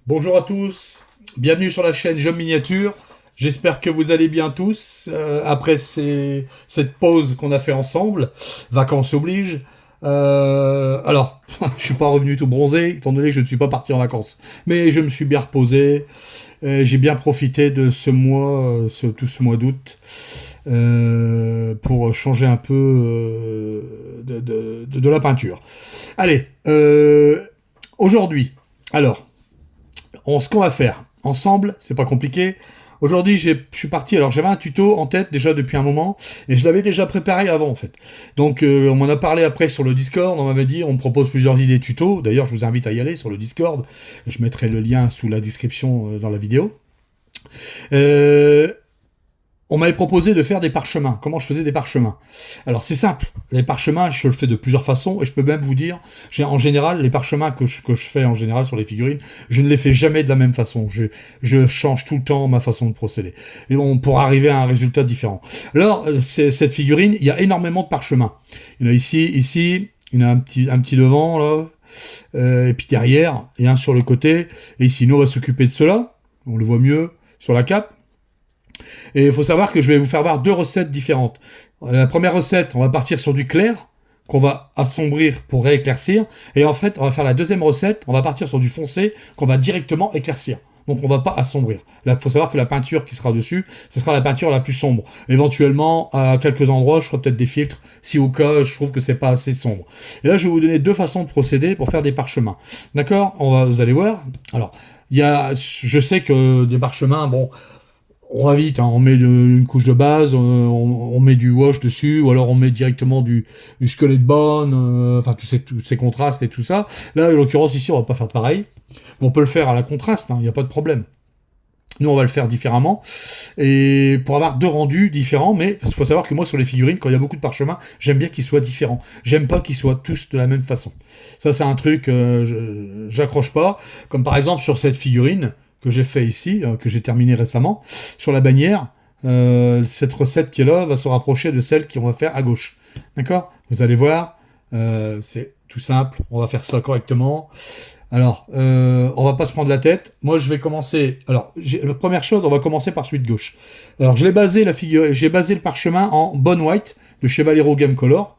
Bonjour à tous, bienvenue sur la chaîne Jeux Miniature. J'espère que vous allez bien tous, après cette pause qu'on a fait ensemble, vacances oblige. Alors, je suis pas revenu tout bronzé, étant donné que je ne suis pas parti en vacances. Mais je me suis bien reposé, j'ai bien profité de ce mois, tout ce mois d'août, pour changer un peu de la peinture. Allez, aujourd'hui, alors, ce qu'on va faire ensemble, c'est pas compliqué. Aujourd'hui, je suis parti. Alors, j'avais un tuto en tête déjà depuis un moment et je l'avais déjà préparé avant en fait. Donc, on m'en a parlé après sur le Discord. On m'avait dit, on me propose plusieurs idées tuto. D'ailleurs, je vous invite à y aller sur le Discord. Je mettrai le lien sous la description dans la vidéo. Euh, on m'avait proposé de faire des parchemins. Comment je faisais des parchemins? Alors c'est simple. Les parchemins, je le fais de plusieurs façons et je peux même vous dire, en général, les parchemins que je fais en général sur les figurines, je ne les fais jamais de la même façon. Je change tout le temps ma façon de procéder. Et pour arriver à un résultat différent. Alors, cette figurine, il y a énormément de parchemins. Il y en a ici, il y en a un petit devant, là, et puis derrière, et un sur le côté. Et ici, nous, on va s'occuper de cela. On le voit mieux sur la cape. Et il faut savoir que je vais vous faire voir deux recettes différentes. La première recette, on va partir sur du clair, qu'on va assombrir pour rééclaircir. Et en fait, on va faire la deuxième recette, on va partir sur du foncé, qu'on va directement éclaircir. Donc on va pas assombrir. Là, il faut savoir que la peinture qui sera dessus, ce sera la peinture la plus sombre. Éventuellement, à quelques endroits, je ferai peut-être des filtres, si au cas, je trouve que c'est pas assez sombre. Et là, je vais vous donner deux façons de procéder pour faire des parchemins. D'accord? Vous allez voir. Alors, je sais que des parchemins, bon, on va vite, hein, on met une couche de base, on met du wash dessus, ou alors on met directement du squelette bone, enfin tous ces contrastes et tout ça. Là, en l'occurrence, ici, on va pas faire pareil. On peut le faire à la contraste, il n'y a pas de problème. Nous, on va le faire différemment, et pour avoir deux rendus différents, mais il faut savoir que moi, sur les figurines, quand il y a beaucoup de parchemins, j'aime bien qu'ils soient différents. J'aime pas qu'ils soient tous de la même façon. Ça, c'est un truc, j'accroche pas. Comme par exemple, sur cette figurine, que j'ai fait ici, que j'ai terminé récemment, sur la bannière, cette recette qui est là va se rapprocher de celle qu'on va faire à gauche. D'accord? Vous allez voir, c'est tout simple, on va faire ça correctement. Alors, on va pas se prendre la tête. Moi, je vais commencer. Alors, la première chose, on va commencer par celui de gauche. Alors, j'ai basé le parchemin en Bone White de chez Valero Game Color,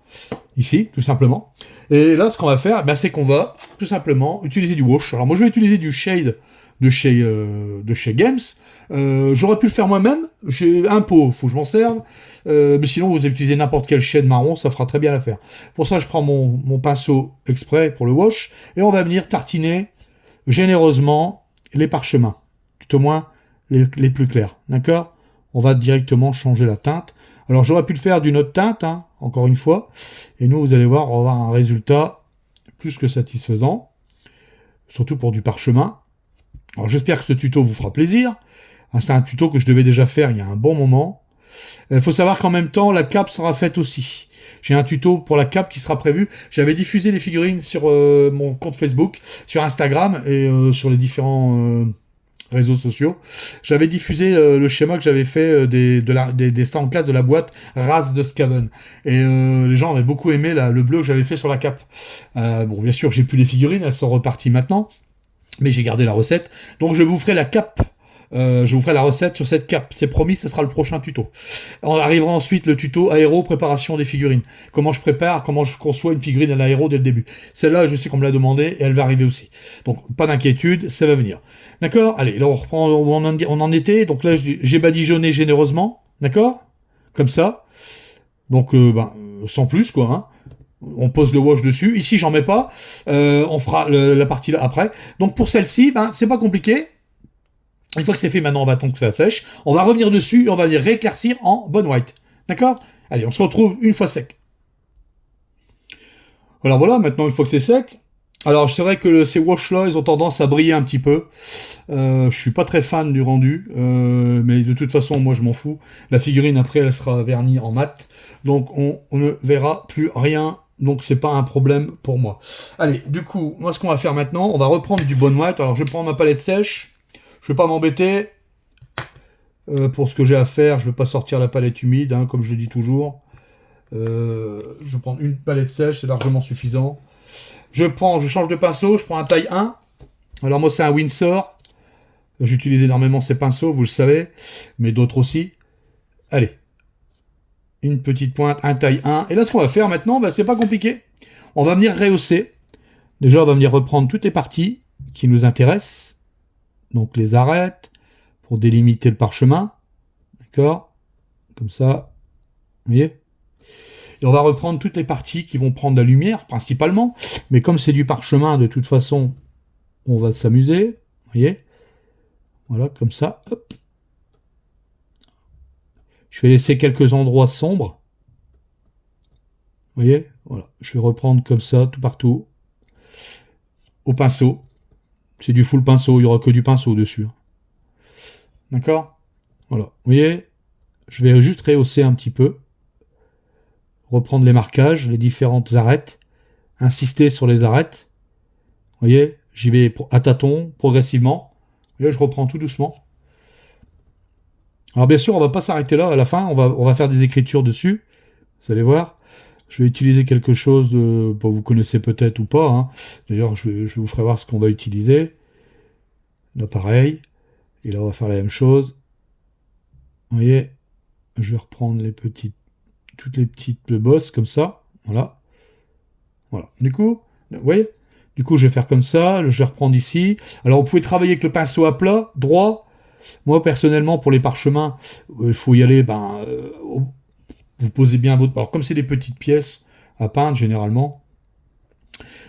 ici, tout simplement. Et là, ce qu'on va faire, c'est qu'on va tout simplement utiliser du wash. Alors, moi, je vais utiliser du shade de chez Games. J'aurais pu le faire moi-même. J'ai un pot, faut que je m'en serve. Mais sinon, vous utilisez n'importe quel shade marron, ça fera très bien l'affaire. Pour ça, je prends mon pinceau exprès pour le wash et on va venir tartiner généreusement les parchemins, tout au moins les plus clairs. D'accord? On va directement changer la teinte. Alors, j'aurais pu le faire d'une autre teinte, hein, encore une fois. Et nous, vous allez voir, on va avoir un résultat plus que satisfaisant, surtout pour du parchemin. Alors j'espère que ce tuto vous fera plaisir. C'est un tuto que je devais déjà faire il y a un bon moment. Il faut savoir qu'en même temps, la cape sera faite aussi. J'ai un tuto pour la cape qui sera prévu. J'avais diffusé les figurines sur mon compte Facebook, sur Instagram et sur les différents réseaux sociaux. J'avais diffusé le schéma que j'avais fait des stands classe de la boîte Race de Skaven. Et les gens avaient beaucoup aimé le bleu que j'avais fait sur la cape. Bon, bien sûr, j'ai plus les figurines, elles sont reparties maintenant. Mais j'ai gardé la recette. Donc je vous ferai la cape. Je vous ferai la recette sur cette cape. C'est promis, ce sera le prochain tuto. On arrivera ensuite le tuto aéro, préparation des figurines. Comment je prépare, comment je conçois une figurine à l'aéro dès le début. Celle-là, je sais qu'on me l'a demandé et elle va arriver aussi. Donc pas d'inquiétude, ça va venir. D'accord? Allez, là on reprend où on en était. Donc là, j'ai badigeonné généreusement. D'accord? Comme ça. Donc sans plus, quoi. Hein. On pose le wash dessus. Ici, j'en mets pas. On fera la partie là après. Donc pour celle-ci, c'est pas compliqué. Une fois que c'est fait, maintenant, on va attendre que ça sèche. On va revenir dessus et on va les rééclaircir en Bone White. D'accord? Allez, on se retrouve une fois sec. Alors voilà, maintenant, une fois que c'est sec. Alors, c'est vrai que ces wash-là, ils ont tendance à briller un petit peu. Je suis pas très fan du rendu, mais de toute façon, moi, je m'en fous. La figurine, après, elle sera vernie en mat. Donc, on ne verra plus rien. Donc, c'est pas un problème pour moi. Allez, du coup, moi, ce qu'on va faire maintenant, on va reprendre du Bone White. Alors, je prends ma palette sèche. Je vais pas m'embêter. Pour ce que j'ai à faire, je vais pas sortir la palette humide, hein, comme je le dis toujours. Je vais prendre une palette sèche, c'est largement suffisant. Je change de pinceau, je prends un taille 1. Alors moi, c'est un Windsor. J'utilise énormément ces pinceaux, vous le savez, mais d'autres aussi. Allez, une petite pointe, un taille 1. Et là, ce qu'on va faire maintenant, bah, c'est pas compliqué. On va venir rehausser. Déjà, on va venir reprendre toutes les parties qui nous intéressent. Donc les arêtes, pour délimiter le parchemin. D'accord? Comme ça. Vous voyez? Et on va reprendre toutes les parties qui vont prendre la lumière, principalement. Mais comme c'est du parchemin, de toute façon, on va s'amuser. Vous voyez? Voilà, comme ça. Hop. Je vais laisser quelques endroits sombres. Vous voyez? Voilà. Je vais reprendre comme ça, tout partout. Au pinceau. C'est du full pinceau, il n'y aura que du pinceau dessus. D'accord? Voilà. Vous voyez? Je vais juste rehausser un petit peu. Reprendre les marquages, les différentes arêtes. Insister sur les arêtes. Vous voyez? J'y vais à tâtons, progressivement. Vous voyez, je reprends tout doucement. Alors bien sûr, on va pas s'arrêter là. À la fin, on va faire des écritures dessus. Vous allez voir. Je vais utiliser quelque chose de... Bon, vous connaissez peut-être ou pas. Hein. D'ailleurs, je vous ferai voir ce qu'on va utiliser. Là, pareil. Et là, on va faire la même chose. Vous voyez, je vais reprendre toutes les petites bosses comme ça. Voilà. Voilà. Du coup, vous voyez, du coup, je vais faire comme ça. Je vais reprendre ici. Alors, vous pouvez travailler avec le pinceau à plat, droit. Moi, personnellement, pour les parchemins, il faut y aller, vous posez bien votre... Alors, comme c'est des petites pièces à peindre, généralement,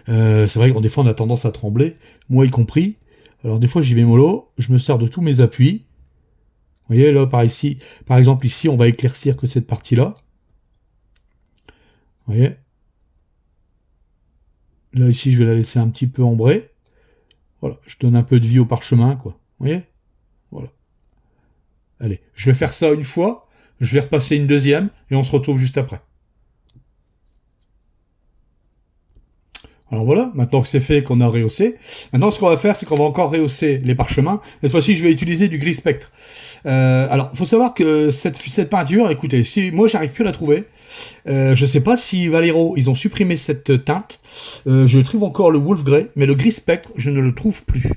c'est vrai que des fois, on a tendance à trembler, moi y compris. Alors, des fois, j'y vais mollo, je me sers de tous mes appuis. Vous voyez, là, par exemple, ici, on va éclaircir que cette partie-là. Vous voyez. Là, ici, je vais la laisser un petit peu ambrée. Voilà, je donne un peu de vie au parchemin, quoi. Vous voyez. Voilà. Allez, je vais faire ça une fois, je vais repasser une deuxième, et on se retrouve juste après. Alors voilà, maintenant que c'est fait, qu'on a rehaussé, maintenant ce qu'on va faire, c'est qu'on va encore rehausser les parchemins. Cette fois-ci, je vais utiliser du gris spectre. Alors, il faut savoir que cette peinture, écoutez, si moi j'arrive plus à la trouver, je ne sais pas si Vallejo, ils ont supprimé cette teinte. Je trouve encore le Wolf Grey, mais le gris spectre, je ne le trouve plus.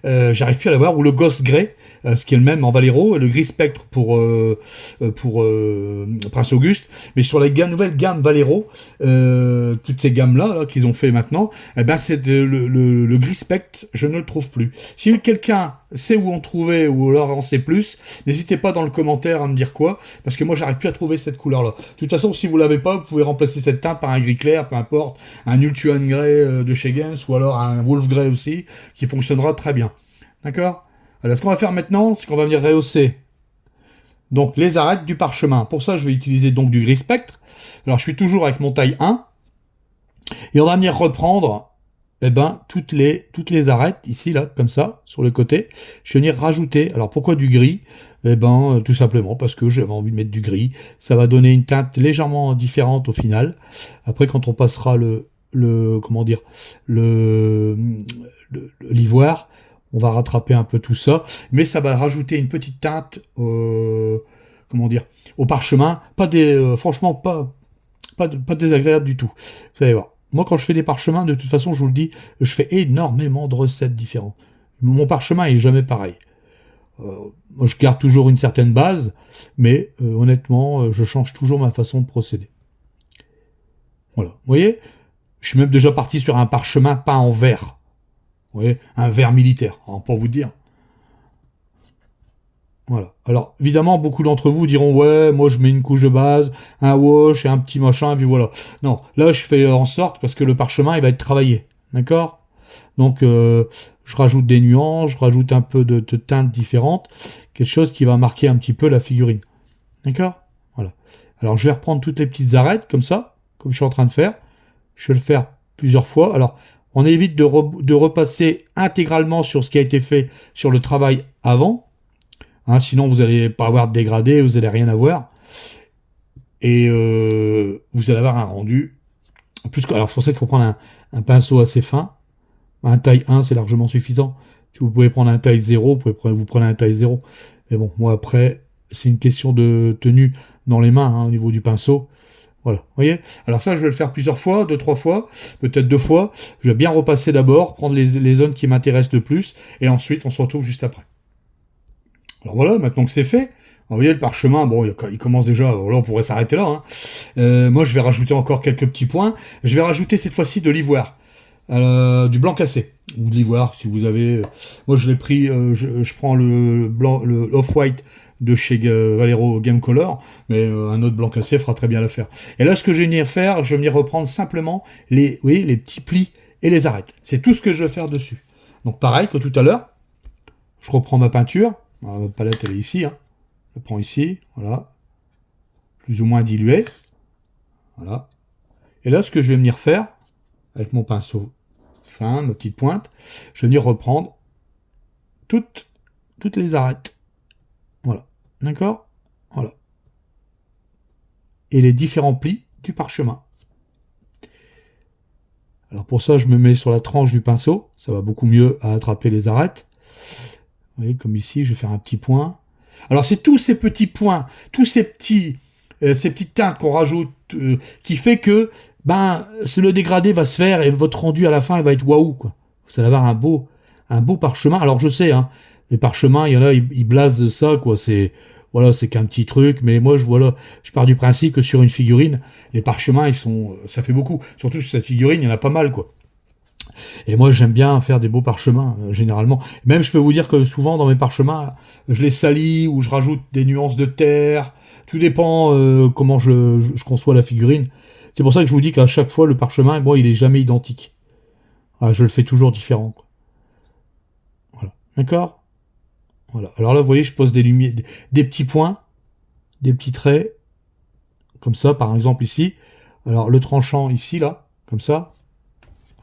J'arrive plus à l'avoir, ou le Ghost Grey, ce qui est le même en Vallejo, et le gris spectre pour Prince Auguste. Mais sur la nouvelle gamme Vallejo, toutes ces gammes-là là, qu'ils ont fait maintenant, eh ben c'est le gris spectre, je ne le trouve plus. Si quelqu'un sait où on trouvait, ou alors en sait plus, n'hésitez pas dans le commentaire à me dire quoi, parce que moi j'arrive plus à trouver cette couleur-là. De toute façon, si vous l'avez pas, vous pouvez remplacer cette teinte par un gris clair, peu importe, un Ultuan Grey de chez Games, ou alors un Wolf Grey aussi, qui fonctionnera très bien. D'accord? Alors ce qu'on va faire maintenant, c'est qu'on va venir rehausser donc les arêtes du parchemin. Pour ça, je vais utiliser donc du gris spectre. Alors je suis toujours avec mon taille 1, et on va venir reprendre toutes les arêtes, ici, là, comme ça, sur le côté. Je vais venir rajouter. Alors, pourquoi du gris? Tout simplement parce que j'avais envie de mettre du gris. Ça va donner une teinte légèrement différente au final. Après, quand on passera l'ivoire, on va rattraper un peu tout ça. Mais ça va rajouter une petite teinte, au parchemin. Franchement, pas désagréable du tout. Vous allez voir. Moi, quand je fais des parchemins, de toute façon, je vous le dis, je fais énormément de recettes différentes. Mon parchemin est jamais pareil. Moi, je garde toujours une certaine base, mais honnêtement, je change toujours ma façon de procéder. Voilà. Vous voyez, je suis même déjà parti sur un parchemin peint en vert. Vous voyez, un vert militaire, hein, pour vous dire. Voilà. Alors, évidemment, beaucoup d'entre vous diront, ouais, moi je mets une couche de base, un wash et un petit machin, et puis voilà. Non, là je fais en sorte, parce que le parchemin, il va être travaillé. D'accord? Donc, je rajoute des nuances, je rajoute un peu de teintes différentes, quelque chose qui va marquer un petit peu la figurine. D'accord? Voilà. Alors, je vais reprendre toutes les petites arêtes, comme ça, comme je suis en train de faire. Je vais le faire plusieurs fois. Alors, on évite de repasser intégralement sur ce qui a été fait sur le travail avant. Hein, sinon, vous n'allez pas avoir de dégradé, vous n'allez rien avoir. Et vous allez avoir un rendu. En plus, alors, c'est pour ça qu'il faut prendre un pinceau assez fin. Un taille 1, c'est largement suffisant. Si vous pouvez prendre un taille 0, vous prenez un taille 0. Mais bon, moi, après, c'est une question de tenue dans les mains, hein, au niveau du pinceau. Voilà, vous voyez. Alors ça, je vais le faire plusieurs fois, 2, 3 fois, peut-être 2 fois. Je vais bien repasser d'abord, prendre les zones qui m'intéressent le plus, et ensuite on se retrouve juste après. Alors voilà, maintenant que c'est fait, alors, vous voyez le parchemin, bon, il commence déjà, là on pourrait s'arrêter là, hein. Moi je vais rajouter encore quelques petits points. Je vais rajouter cette fois-ci de l'ivoire, du blanc cassé, ou de l'ivoire si vous avez. Moi je l'ai pris, je prends le blanc, le off-white de chez Valero Game Color, mais un autre blanc cassé fera très bien l'affaire. Et là ce que je vais venir faire, je vais venir reprendre simplement les, oui, les petits plis et les arêtes. C'est tout ce que je vais faire dessus. Donc pareil que tout à l'heure, je reprends ma peinture. Alors, ma palette elle est ici, hein. Je la prends ici, voilà, plus ou moins diluée, voilà. Et là ce que je vais venir faire, avec mon pinceau fin, ma petite pointe, je vais venir reprendre toutes les arêtes. Voilà. D'accord. Voilà. Et les différents plis du parchemin. Alors pour ça, je me mets sur la tranche du pinceau. Ça va beaucoup mieux à attraper les arêtes. Vous voyez, comme ici, je vais faire un petit point. Alors c'est tous ces petits points, tous ces petites teintes qu'on rajoute, qui fait que le dégradé va se faire et votre rendu à la fin il va être waouh, quoi. Vous allez avoir un beau parchemin. Alors je sais, hein, les parchemins, il y en a, ils blasent ça, quoi. C'est voilà, c'est qu'un petit truc, mais moi je pars du principe que sur une figurine, les parchemins ça fait beaucoup. Surtout sur cette figurine, il y en a pas mal, quoi. Et moi, j'aime bien faire des beaux parchemins, généralement. Même, je peux vous dire que souvent, dans mes parchemins, je les salis ou je rajoute des nuances de terre. Tout dépend comment je conçois la figurine. C'est pour ça que je vous dis qu'à chaque fois, le parchemin, moi, il est jamais identique. Ah, je le fais toujours différent, quoi. Voilà. D'accord. Voilà. Alors là, vous voyez, je pose des lumières, des petits points, des petits traits, comme ça, par exemple ici. Alors, le tranchant ici, là, comme ça.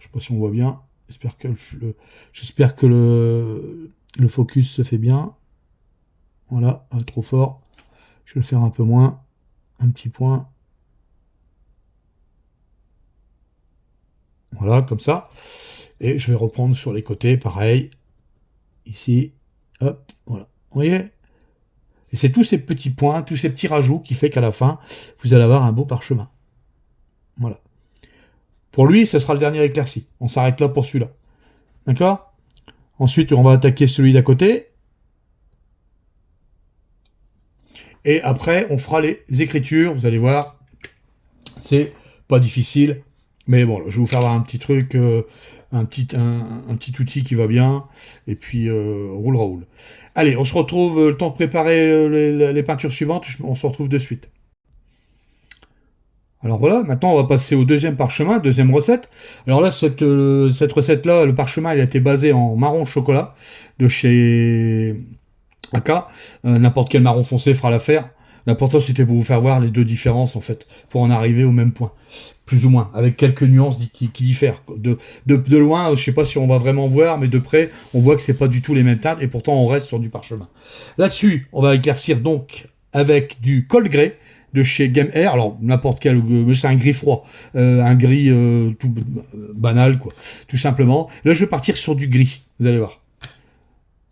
Je sais pas si on voit bien. J'espère que le focus se fait bien. Voilà, trop fort. Je vais le faire un peu moins. Un petit point. Voilà, comme ça. Et je vais reprendre sur les côtés, pareil. Ici. Hop, voilà. Vous voyez? Et c'est tous ces petits points, tous ces petits rajouts qui fait qu'à la fin, vous allez avoir un beau parchemin. Voilà. Pour lui, ce sera le dernier éclairci. On s'arrête là pour celui-là. D'accord? Ensuite, on va attaquer celui d'à côté. Et après, on fera les écritures. Vous allez voir, c'est pas difficile. Mais bon, je vais vous faire voir un petit truc, un petit outil qui va bien. Et puis, roule. Allez, on se retrouve, le temps de préparer les peintures suivantes. On se retrouve de suite. Alors voilà, maintenant on va passer au deuxième parchemin, deuxième recette. Alors là, cette recette-là, le parchemin, il a été basé en marron chocolat de chez Aka. N'importe quel marron foncé fera l'affaire. L'important, c'était pour vous faire voir les deux différences, en fait, pour en arriver au même point, plus ou moins, avec quelques nuances qui diffèrent. De loin, je sais pas si on va vraiment voir, mais de près, on voit que c'est pas du tout les mêmes teintes, et pourtant on reste sur du parchemin. Là-dessus, on va éclaircir donc avec du colle grès de chez Game Air. Alors n'importe quel, c'est un gris froid, un gris tout banal, quoi, tout simplement. Là, je vais partir sur du gris. Vous allez voir.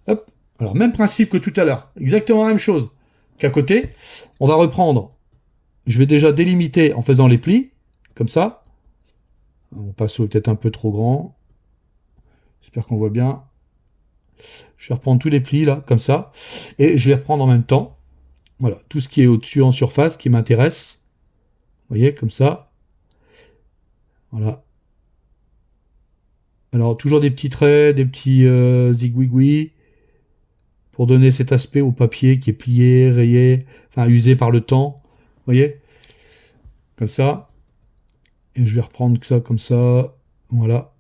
Hop. Alors même principe que tout à l'heure, exactement la même chose qu'à côté. On va reprendre. Je vais déjà délimiter en faisant les plis, comme ça. Mon pinceau est peut-être un peu trop grand. J'espère qu'on voit bien. Je vais reprendre tous les plis là, comme ça, et je vais reprendre en même temps. Voilà, tout ce qui est au-dessus en surface qui m'intéresse. Vous voyez, comme ça. Voilà. Alors, toujours des petits traits, des petits zigouigouis, pour donner cet aspect au papier qui est plié, rayé, enfin usé par le temps. Vous voyez? Comme ça. Et je vais reprendre ça comme ça. Voilà.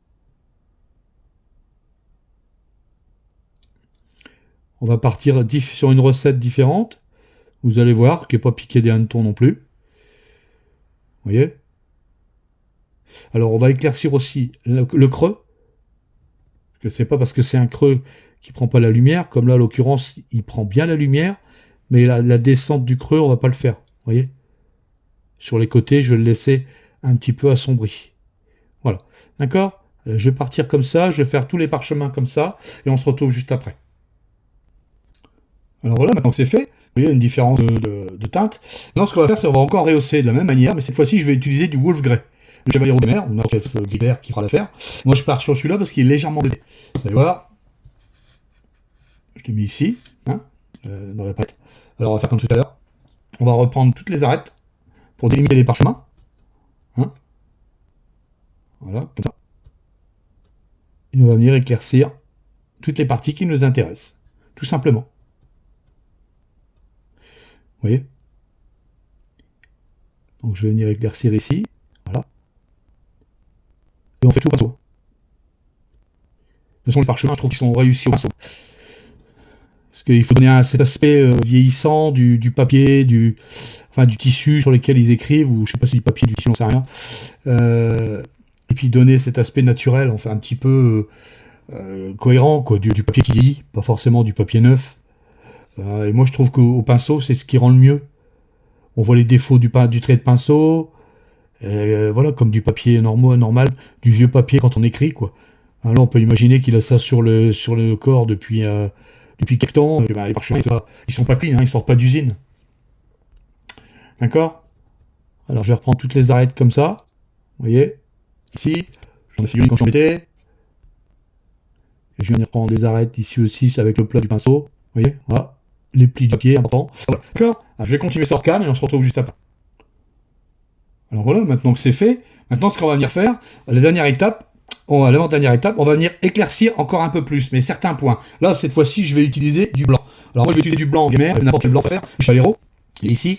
On va partir sur une recette différente. Vous allez voir, qui n'est pas piqué des hannetons non plus. Vous voyez? Alors, on va éclaircir aussi le creux. Parce que c'est pas parce que c'est un creux qui prend pas la lumière. Comme là, en l'occurrence, il prend bien la lumière. Mais la descente du creux, on va pas le faire. Vous voyez? Sur les côtés, je vais le laisser un petit peu assombri. Voilà. D'accord? Je vais partir comme ça. Je vais faire tous les parchemins comme ça. Et on se retrouve juste après. Alors voilà, maintenant que c'est fait, voyez, une différence de teinte. Maintenant, ce qu'on va faire, c'est qu'on va encore rehausser de la même manière, mais cette fois-ci, je vais utiliser du Wolf Grey. Le Chevalier des Mers, ou notre elfe gris vert qui fera l'affaire. Moi, je pars sur celui-là parce qu'il est légèrement bleuté. Vous allez voir. Je l'ai mis ici, hein, dans la palette. Alors, on va faire comme tout à l'heure. On va reprendre toutes les arêtes pour délimiter les parchemins. Hein. Voilà, comme ça. Et on va venir éclaircir toutes les parties qui nous intéressent. Tout simplement. Vous voyez? Donc je vais venir éclaircir ici. Voilà. Et on fait tout au pinceau. De toute façon, les parchemins, je trouve qu'ils sont réussis au pinceau. Parce qu'il faut donner cet aspect vieillissant du papier, du tissu sur lequel ils écrivent, ou je sais pas si du papier, du tissu, on sait rien. Et puis donner cet aspect naturel, enfin un petit peu cohérent, quoi, du papier qui vieillit, pas forcément du papier neuf. Et moi je trouve qu'au pinceau, c'est ce qui rend le mieux. On voit les défauts du trait de pinceau, voilà, comme du papier normal, du vieux papier quand on écrit, quoi. Alors on peut imaginer qu'il a ça sur le corps depuis quelque temps. Les parchemins, ils sont pas clean, hein, ils sortent pas d'usine. D'accord? Alors je vais reprendre toutes les arêtes comme ça. Vous voyez? Ici, j'en ai figuré quand j'en mettais. Et je viens de reprendre les arêtes ici aussi avec le plat du pinceau. Vous voyez? Voilà. Les plis du papier, important. Voilà. D'accord? Je vais continuer sur cam et on se retrouve juste après. Alors voilà, maintenant que c'est fait, maintenant ce qu'on va venir faire, la dernière étape, on va venir éclaircir encore un peu plus, mais certains points. Là, cette fois-ci, je vais utiliser du blanc. Alors moi, je vais utiliser du blanc gamer, n'importe quel blanc à faire, du Chalero. Et ici,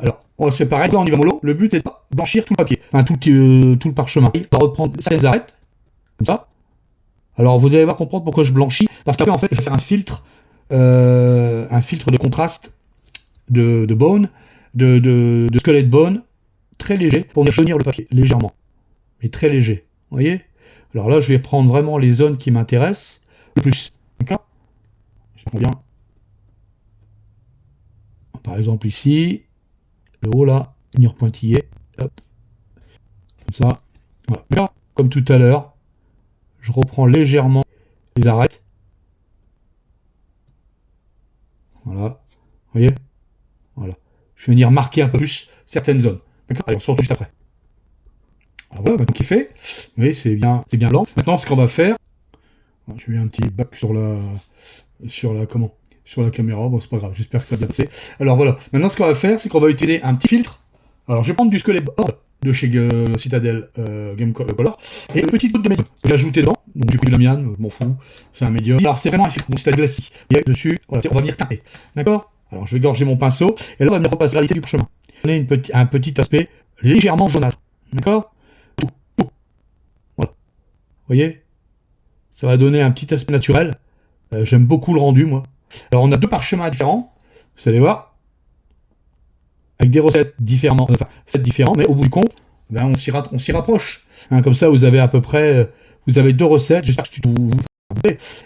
alors, c'est pareil, là on y va mollo. Le but est de pas blanchir tout le papier, enfin tout le parchemin. On va reprendre certaines arêtes, comme ça. Alors vous allez voir comprendre pourquoi je blanchis, parce qu'après en fait, je vais faire un filtre de contraste de bone, de squelette bone, très léger, pour venir jaunir le papier, légèrement, mais très léger. Vous voyez? Alors là, je vais prendre vraiment les zones qui m'intéressent le plus. D'accord? Je prends bien. Par exemple ici, le haut là, venir pointiller. Hop. Comme ça. Voilà. Là, comme tout à l'heure, je reprends légèrement les arêtes. Voilà. Vous voyez? Voilà. Je vais venir marquer un peu plus certaines zones. D'accord? Allez, on se retrouve juste après. Alors voilà, maintenant qu'il fait, vous voyez, c'est bien blanc. Maintenant, ce qu'on va faire, je mets un petit bac sur la caméra. Bon, c'est pas grave, j'espère que ça va bien passer. Alors voilà, maintenant ce qu'on va faire, c'est qu'on va utiliser un petit filtre. Alors je vais prendre du squelette Horde de chez Citadel Game Color et une petite goutte de médium que j'ai ajouté dedans. Donc j'ai pris de la mienne, je m'en fous, c'est un médium. Alors c'est vraiment un filtre, donc Citadel classique. Et dessus, voilà, on va venir teinter. D'accord? Alors je vais gorger mon pinceau et là on va venir repasser la réalité du parchemin. On a un petit aspect légèrement jaunâtre. D'accord? Voilà. Vous voyez? Ça va donner un petit aspect naturel. J'aime beaucoup le rendu, moi. Alors, on a deux parchemins différents, vous allez voir, avec des recettes différentes, faites différents, mais au bout du compte, ben, on s'y rapproche. Hein, comme ça, vous avez à peu près, vous avez deux recettes. J'espère que vous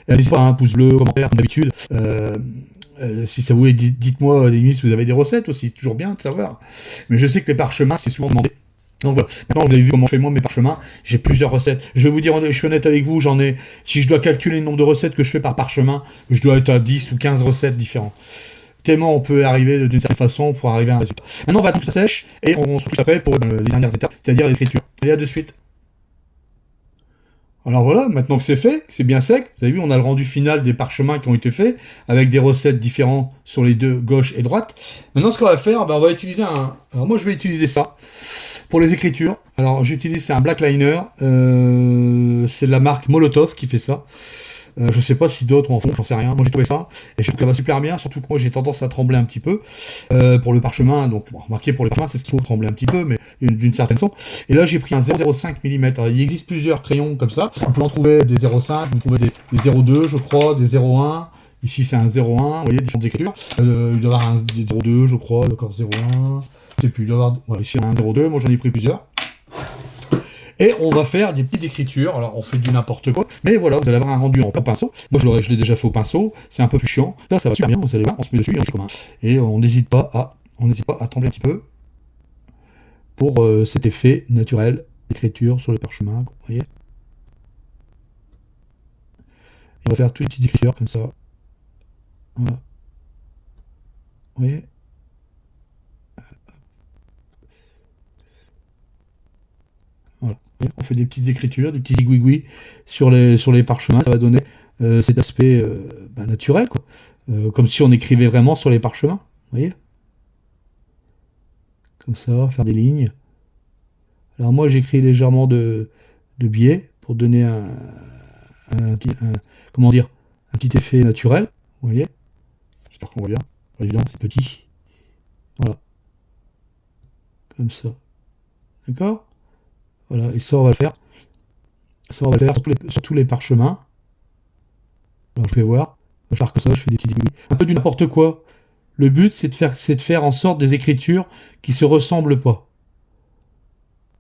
n'hésitez pas, un pouce bleu, commentaire, comme d'habitude. Si ça vous dites-moi, limite, si vous avez des recettes aussi, c'est toujours bien de savoir. Mais je sais que les parchemins, c'est souvent demandé. Donc voilà, maintenant vous avez vu comment je fais moi mes parchemins, j'ai plusieurs recettes. Je vais vous dire, je suis honnête avec vous, si je dois calculer le nombre de recettes que je fais par parchemin, je dois être à 10 ou 15 recettes différentes. Tellement on peut arriver d'une certaine façon pour arriver à un résultat. Maintenant on va attendre que ça sèche et on se retrouve après pour les dernières étapes, c'est-à-dire l'écriture. Allez, à de suite. Alors voilà, maintenant que c'est fait, c'est bien sec, vous avez vu, on a le rendu final des parchemins qui ont été faits, avec des recettes différentes sur les deux, gauche et droite. Maintenant ce qu'on va faire, on va utiliser alors moi je vais utiliser ça pour les écritures. Alors j'utilise, c'est un black liner, c'est de la marque Molotov qui fait ça. Je sais pas si d'autres en font, j'en sais rien. Moi j'ai trouvé ça et je trouve qu'elle va super bien, surtout que moi j'ai tendance à trembler un petit peu pour le parchemin. Donc bon, remarquez, pour les parchemins c'est ce qu'il faut, trembler un petit peu, mais d'une certaine façon. Et là j'ai pris un 0,05 mm. Alors, il existe plusieurs crayons comme ça. Vous pouvez en trouver des 0,5, vous trouvez des 0,2 je crois, des 0,1. Ici c'est un 0,1, vous voyez, différentes écritures. Il doit y avoir un 0,2 je crois, d'accord, 0,1. Je sais plus, il doit y avoir, voilà, ici un 0,2, moi j'en ai pris plusieurs. Et on va faire des petites écritures. Alors on fait du n'importe quoi, mais voilà, vous allez avoir un rendu en pinceau. Moi je l'ai déjà fait au pinceau, c'est un peu plus chiant. Ça va super bien, vous allez voir, on se met dessus, il y en a commun. Et on n'hésite pas à trembler un petit peu pour cet effet naturel d'écriture sur le parchemin, vous voyez. Et on va faire toutes les petites écritures comme ça. Voilà. Vous voyez? Voilà. On fait des petites écritures, des petits zigouigouis sur les parchemins. Ça va donner cet aspect naturel, quoi. Comme si on écrivait vraiment sur les parchemins. Vous voyez? Comme ça, faire des lignes. Alors moi, j'écris légèrement de biais pour donner comment dire, un petit effet naturel. Vous voyez? J'espère qu'on voit bien. Pas évident, c'est petit. Voilà. Comme ça. D'accord? Voilà. Et ça, on va le faire. Ça, on va le faire sur tous les parchemins. Alors, je vais voir. Je marque ça, je fais des petits aiguilles. Un peu du n'importe quoi. Le but, c'est de faire en sorte des écritures qui se ressemblent pas.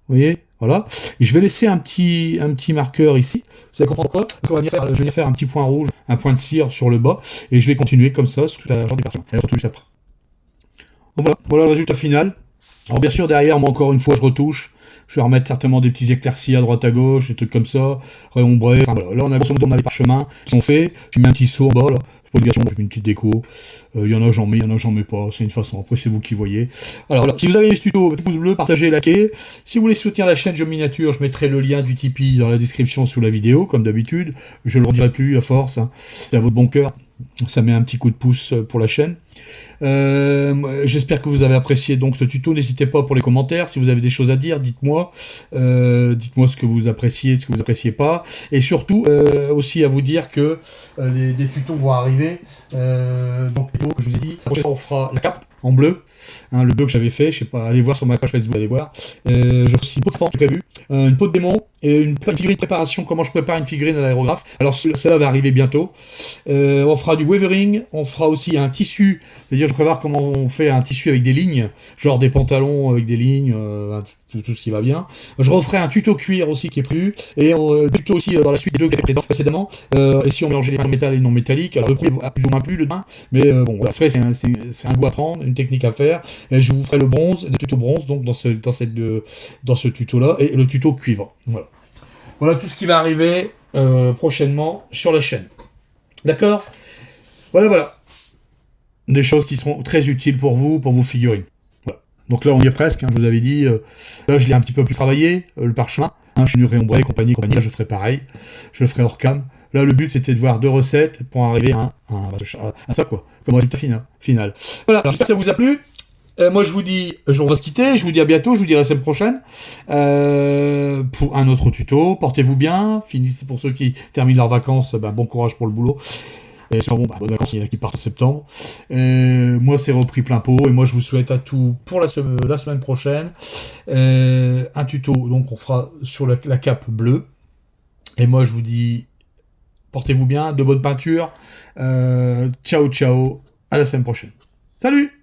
Vous voyez? Voilà. Et je vais laisser un petit marqueur ici. Vous allez comprendre pourquoi? Parce qu'on va je vais venir faire un petit point rouge, un point de cire sur le bas. Et je vais continuer comme ça sur toute la genre des parchemins. Et surtout juste après. Donc voilà le résultat final. Alors bien sûr, derrière, moi, encore une fois, je retouche. Je vais remettre certainement des petits éclaircies à droite à gauche, des trucs comme ça, réombré. Enfin, voilà. Là, on a grosso modo, on a les parchemins qui sont faits. Je mets un petit saut en bas, là. C'est pas obligation, je mets une petite déco. Il y en a, j'en mets, il y en a, j'en mets pas. C'est une façon. Après, c'est vous qui voyez. Alors, là, si vous avez aimé ce tuto, petit pouce bleu, partagez, likez. Si vous voulez soutenir la chaîne Job Miniature, je mettrai le lien du Tipeee dans la description sous la vidéo, comme d'habitude. Je le redirai plus, à force. Hein. C'est à votre bon cœur. Ça met un petit coup de pouce pour la chaîne. J'espère que vous avez apprécié donc ce tuto. N'hésitez pas pour les commentaires. Si vous avez des choses à dire, dites-moi. Dites-moi ce que vous appréciez, ce que vous appréciez pas. Et surtout, aussi à vous dire que des tutos vont arriver. Donc, je vous ai dit, on fera la cape en bleu. Hein, le bleu que j'avais fait, je sais pas, allez voir sur ma page Facebook, allez voir. Je aussi une peau de sport qui est prévue, une peau de démon et une figurine de préparation, comment je prépare une figurine à l'aérographe. Alors celle-là va arriver bientôt. On fera du weavering, on fera aussi un tissu, c'est-à-dire je prépare comment on fait un tissu avec des lignes, genre des pantalons avec des lignes, tout ce qui va bien. Je referai un tuto cuir aussi qui est prévu, et tuto aussi dans la suite des deux que j'ai fait précédemment, et si on mélangeait les métal et non métalliques, alors le prix a plus ou moins plus le bain, mais bon, voilà, c'est un goût à prendre, une technique à faire, et je vous ferai le bronze, le tuto bronze, donc dans ce tuto-là, et le tuto cuivre. Voilà. Voilà tout ce qui va arriver prochainement sur la chaîne. D'accord? Voilà. Des choses qui seront très utiles pour vos figurines. Voilà. Donc là, on y est presque, hein, je vous avais dit. Là, je l'ai un petit peu plus travaillé, le parchemin. Hein, je suis venu réombré, compagnie. Là, je ferai pareil. Je le ferai hors cam. Là, le but, c'était de voir 2 recettes pour arriver à ça, quoi. Comme résultat final. Voilà, j'espère que ça vous a plu. Moi, je vous dis, on va se quitter. Je vous dis à bientôt. Je vous dis à la semaine prochaine pour un autre tuto. Portez-vous bien. Finissez pour ceux qui terminent leurs vacances. Bon courage pour le boulot. Et sinon, bonnes vacances, il y en a qui partent en septembre. Moi, c'est repris plein pot. Et moi, je vous souhaite à tout pour la semaine prochaine. Un tuto, donc, on fera sur la cape bleue. Et moi, je vous dis, portez-vous bien, de bonnes peintures. Ciao. À la semaine prochaine. Salut!